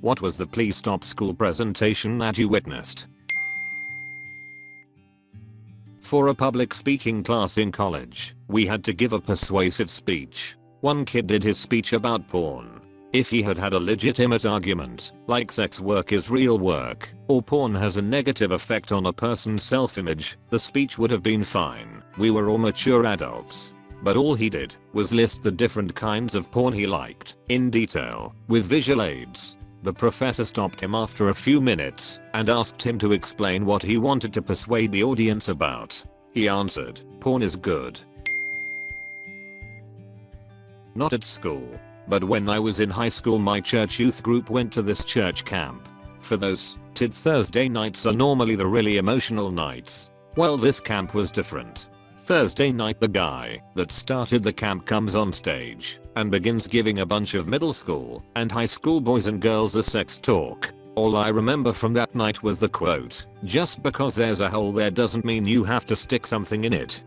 What was the Please Stop School presentation that you witnessed? For a public speaking class in college, we had to give a persuasive speech. One kid did his speech about porn. If he had had a legitimate argument, like sex work is real work, or porn has a negative effect on a person's self-image, the speech would have been fine. We were all mature adults. But all he did was list the different kinds of porn he liked, in detail, with visual aids. The professor stopped him after a few minutes and asked him to explain what he wanted to persuade the audience about. He answered, "Porn is good." Not at school. But when I was in high school, my church youth group went to this church camp. For those, Thursday nights are normally the really emotional nights. Well, this camp was different. Thursday night, the guy that started the camp comes on stage and begins giving a bunch of middle school and high school boys and girls a sex talk. All I remember from that night was the quote, "Just because there's a hole there doesn't mean you have to stick something in it."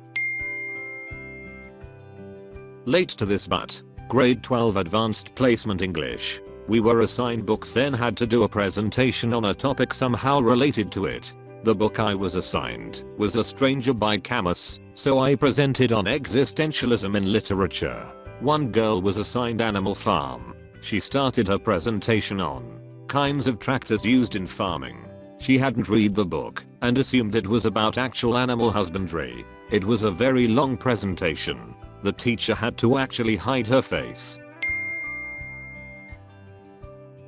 Late to this but grade 12 advanced placement English. We were assigned books, then had to do a presentation on a topic somehow related to it. The book I was assigned was A Stranger by Camus, so I presented on existentialism in literature. One girl was assigned Animal Farm. She started her presentation on kinds of tractors used in farming. She hadn't read the book and assumed it was about actual animal husbandry. It was a very long presentation. The teacher had to actually hide her face.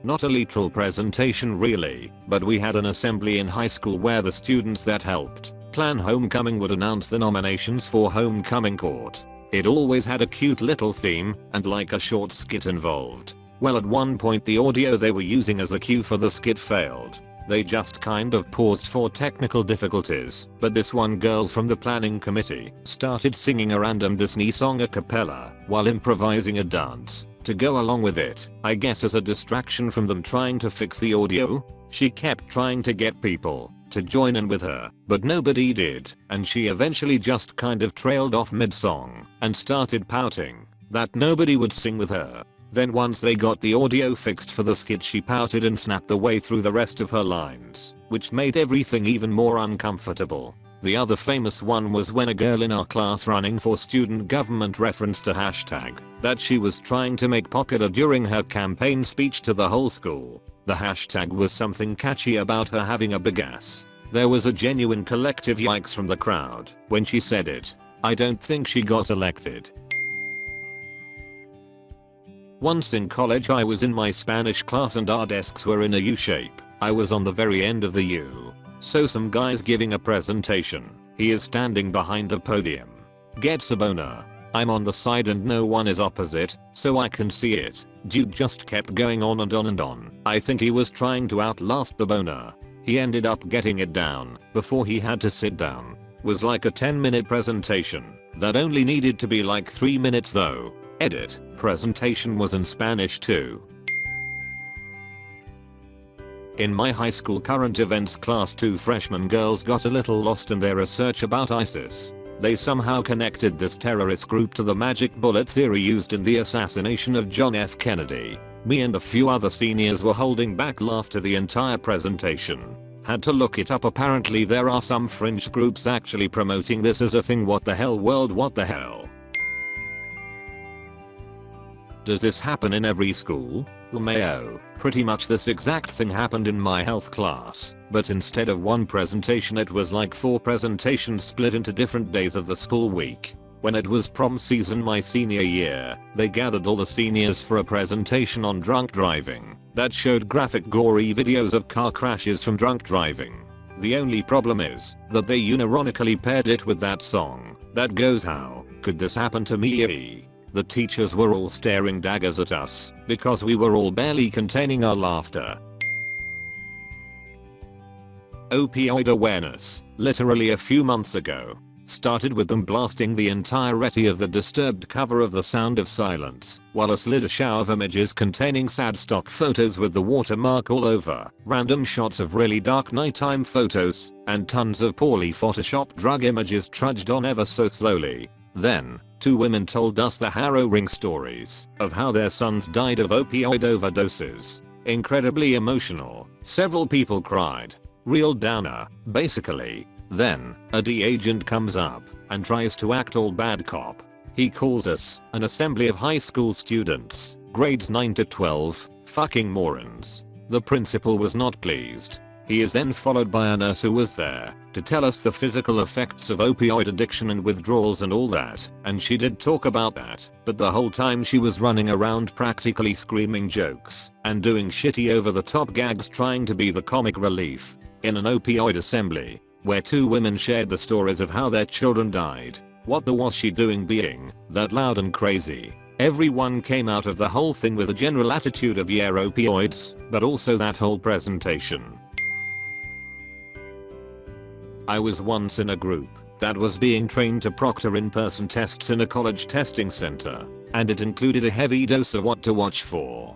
Not a literal presentation really, but we had an assembly in high school where the students that helped plan homecoming would announce the nominations for homecoming court. It always had a cute little theme and like a short skit involved. Well, at one point the audio they were using as a cue for the skit failed. They just kind of paused for technical difficulties, but this one girl from the planning committee started singing a random Disney song a cappella while improvising a dance to go along with it, I guess as a distraction from them trying to fix the audio. She kept trying to get people to join in with her, but nobody did, and she eventually just kind of trailed off mid-song and started pouting that nobody would sing with her. Then once they got the audio fixed for the skit, she pouted and snapped the way through the rest of her lines, which made everything even more uncomfortable. The other famous one was when a girl in our class running for student government referenced a hashtag that she was trying to make popular during her campaign speech to the whole school. The hashtag was something catchy about her having a big ass. There was a genuine collective yikes from the crowd when she said it. I don't think she got elected. Once in college, I was in my Spanish class and our desks were in a U shape. I was on the very end of the U. So some guy's giving a presentation. He is standing behind a podium. Gets a boner. I'm on the side and no one is opposite, so I can see it. Dude just kept going on and on and on. I think he was trying to outlast the boner. He ended up getting it down before he had to sit down. Was like a 10-minute presentation that only needed to be like 3 minutes though. Edit. Presentation was in Spanish too. In my high school current events class, 2 freshman girls got a little lost in their research about ISIS. They somehow connected this terrorist group to the magic bullet theory used in the assassination of John F. Kennedy. Me and a few other seniors were holding back laughter the entire presentation. Had to look it up. Apparently there are some fringe groups actually promoting this as a thing. What the hell world, what the hell? Does this happen in every school? Mayo. Pretty much this exact thing happened in my health class, but instead of one presentation it was like 4 presentations split into different days of the school week. When it was prom season my senior year, they gathered all the seniors for a presentation on drunk driving that showed graphic gory videos of car crashes from drunk driving. The only problem is that they unironically paired it with that song that goes, "How could this happen to me?" The teachers were all staring daggers at us because we were all barely containing our laughter. Opioid awareness, literally a few months ago. Started with them blasting the entirety of the Disturbed cover of The Sound of Silence, while a slideshow of images containing sad stock photos with the watermark all over, random shots of really dark nighttime photos, and tons of poorly photoshopped drug images trudged on ever so slowly. Then, 2 women told us the harrowing stories of how their sons died of opioid overdoses. Incredibly emotional. Several people cried. Real downer, basically. Then, a D agent comes up and tries to act all bad cop. He calls us an assembly of high school students, grades 9 to 12, fucking morons. The principal was not pleased. He is then followed by a nurse who was there to tell us the physical effects of opioid addiction and withdrawals and all that, and she did talk about that, but the whole time she was running around practically screaming jokes and doing shitty over the top gags trying to be the comic relief in an opioid assembly where two women shared the stories of how their children died. What the was she doing being that loud and crazy? Everyone came out of the whole thing with a general attitude of yeah opioids, but also that whole presentation. I was once in a group that was being trained to proctor in-person tests in a college testing center, and it included a heavy dose of what to watch for.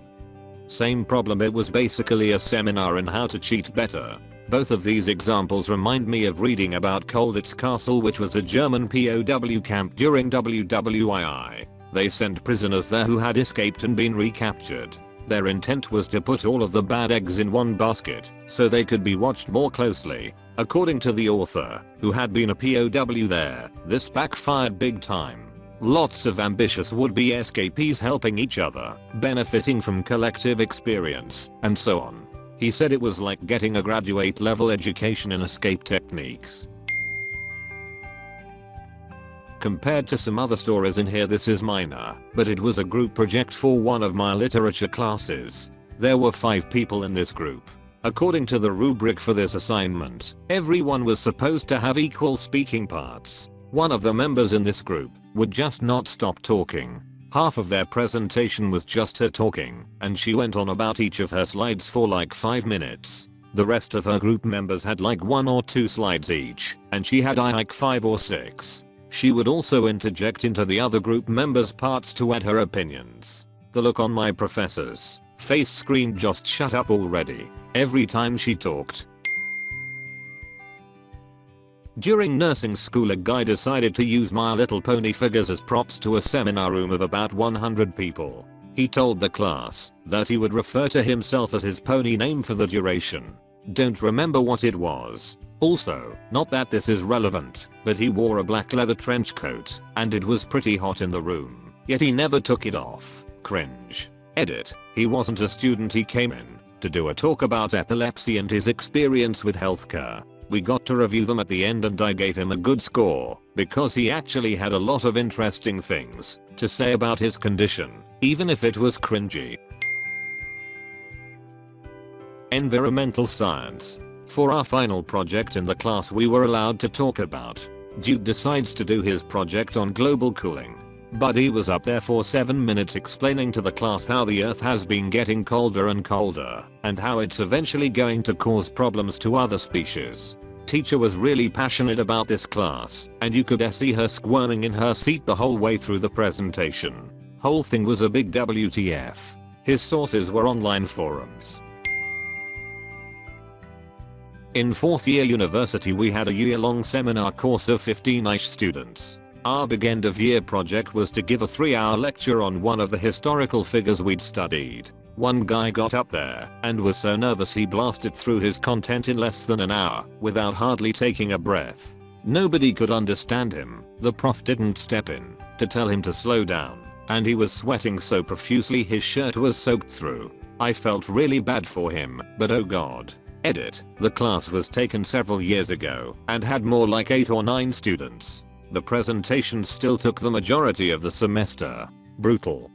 Same problem, it was basically a seminar in how to cheat better. Both of these examples remind me of reading about Colditz Castle, which was a German POW camp during WWII. They sent prisoners there who had escaped and been recaptured. Their intent was to put all of the bad eggs in one basket so they could be watched more closely. According to the author, who had been a POW there, this backfired big time. Lots of ambitious would-be escapees helping each other, benefiting from collective experience, and so on. He said it was like getting a graduate level education in escape techniques. Compared to some other stories in here, this is minor, but it was a group project for one of my literature classes. There were 5 people in this group. According to the rubric for this assignment, everyone was supposed to have equal speaking parts. One of the members in this group would just not stop talking. Half of their presentation was just her talking, and she went on about each of her slides for like 5 minutes. The rest of her group members had like 1 or 2 slides each, and she had like 5 or 6. She would also interject into the other group members' parts to add her opinions. The look on my professor's face screamed, just shut up already, every time she talked. During nursing school, a guy decided to use My Little Pony figures as props to a seminar room of about 100 people. He told the class that he would refer to himself as his pony name for the duration. Don't remember what it was. Also, not that this is relevant, but he wore a black leather trench coat, and it was pretty hot in the room, yet he never took it off. Cringe. Edit. He wasn't a student, he came in to do a talk about epilepsy and his experience with healthcare. We got to review them at the end and I gave him a good score because he actually had a lot of interesting things to say about his condition, even if it was cringy. Environmental science. For our final project in the class, we were allowed to talk about. Dude decides to do his project on global cooling. Buddy was up there for 7 minutes explaining to the class how the earth has been getting colder and colder, and how it's eventually going to cause problems to other species. Teacher was really passionate about this class, and you could see her squirming in her seat the whole way through the presentation. Whole thing was a big WTF. His sources were online forums. In 4th year university, we had a year-long seminar course of 15ish students. Our big end of year project was to give a 3-hour lecture on one of the historical figures we'd studied. One guy got up there and was so nervous he blasted through his content in less than an hour without hardly taking a breath. Nobody could understand him. The prof didn't step in to tell him to slow down, and he was sweating so profusely his shirt was soaked through. I felt really bad for him, but oh god. Edit. The class was taken several years ago and had more like 8 or 9 students. The presentation still took the majority of the semester. Brutal.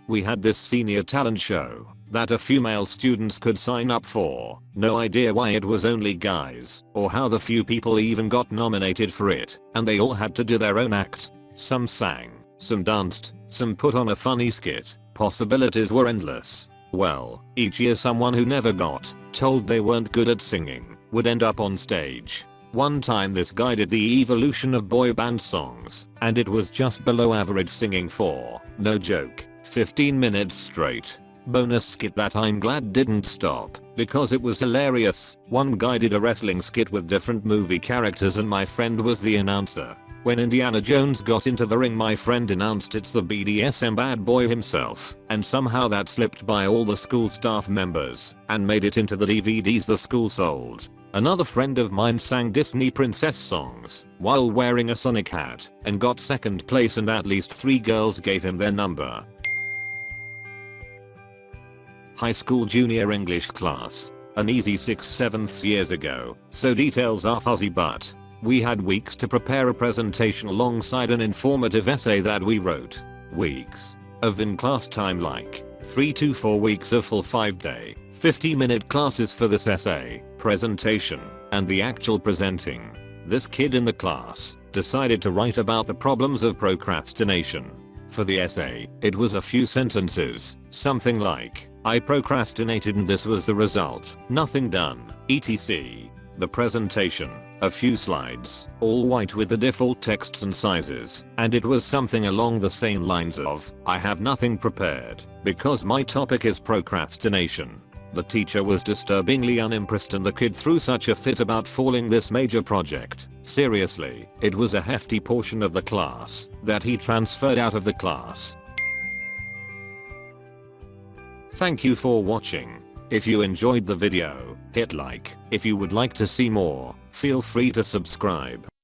We had this senior talent show that a few male students could sign up for. No idea why it was only guys, or how the few people even got nominated for it, and they all had to do their own act. Some sang, some danced, some put on a funny skit. Possibilities were endless. Well, each year someone who never got told they weren't good at singing would end up on stage. One time this guy did the evolution of boy band songs, and it was just below average singing for, no joke, 15 minutes straight. Bonus skit that I'm glad didn't stop, because it was hilarious. One guy did a wrestling skit with different movie characters and my friend was the announcer. When Indiana Jones got into the ring, my friend announced it's the BDSM bad boy himself, and somehow that slipped by all the school staff members and made it into the DVDs the school sold. Another friend of mine sang Disney princess songs while wearing a Sonic hat and got second place, and at least 3 girls gave him their number. High school junior English class. An easy 6/7 years ago, so details are fuzzy, but we had weeks to prepare a presentation alongside an informative essay that we wrote. Weeks of in-class time, like 3 to 4 weeks of full 5-day, 50-minute classes for this essay, presentation, and the actual presenting. This kid in the class decided to write about the problems of procrastination. For the essay, it was a few sentences, something like, "I procrastinated and this was the result. Nothing done, etc." The presentation, a few slides, all white with the default texts and sizes, and it was something along the same lines of, "I have nothing prepared because my topic is procrastination." The teacher was disturbingly unimpressed and the kid threw such a fit about falling this major project. Seriously, it was a hefty portion of the class that he transferred out of the class. Thank you for watching. If you enjoyed the video, hit like. If you would like to see more, feel free to subscribe.